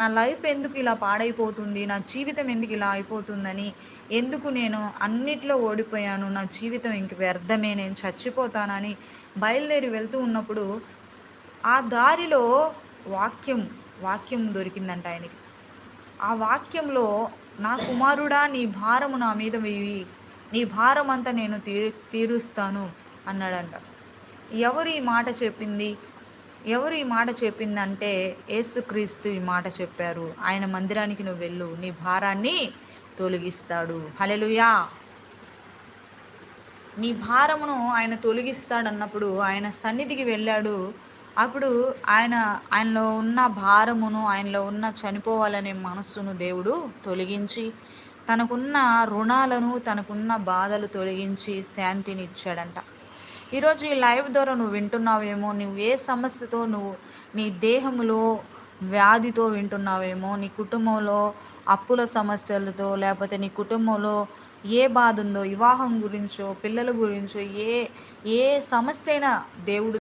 నా లైఫ్ ఎందుకు ఇలా పాడైపోతుంది? నా జీవితం ఎందుకు ఇలా అయిపోతుందని, ఎందుకు నేను అన్నిట్లో ఓడిపోయాను, నా జీవితం ఇంక వ్యర్థమే, నేను చచ్చిపోతానని బయలుదేరి వెళ్తూ ఉన్నప్పుడు, ఆ దారిలో వాక్యం, వాక్యం దొరికిందంట ఆయనకి. ఆ వాక్యంలో, "నా కుమారుడా నీ భారము నా మీద వెయ్యి. నీ భారమంతా నేను తీరుస్తాను" అన్నాడంట. ఎవరు ఈ మాట చెప్పింది? ఎవరు ఈ మాట చెప్పిందంటే, యేసుక్రీస్తు ఈ మాట చెప్పారు. ఆయన మందిరానికి నువ్వు వెళ్ళు. నీ భారాన్ని తొలగిస్తాడు. హల్లెలూయా! నీ భారమును ఆయన తొలగిస్తాడన్నప్పుడు ఆయన సన్నిధికి వెళ్ళాడు. అప్పుడు ఆయనలో ఉన్న భారమును, ఆయనలో ఉన్న చనిపోవాలనే మనస్సును దేవుడు తొలగించి, తనకున్న రుణాలను, తనకున్న బాధలు తొలగించి శాంతినిచ్చాడంట. ఈరోజు ఈ లైవ్ ద్వారా నువ్వు వింటున్నావేమో, నువ్వు ఏ సమస్యతో నువ్వు నీ దేహములో వ్యాధితో వింటున్నావేమో, నీ కుటుంబంలో అప్పుల సమస్యలతో, లేకపోతే నీ కుటుంబంలో ఏ బాధ ఉందో, వివాహం గురించో, పిల్లల గురించో, ఏ ఏ సమస్య అయినా దేవుడు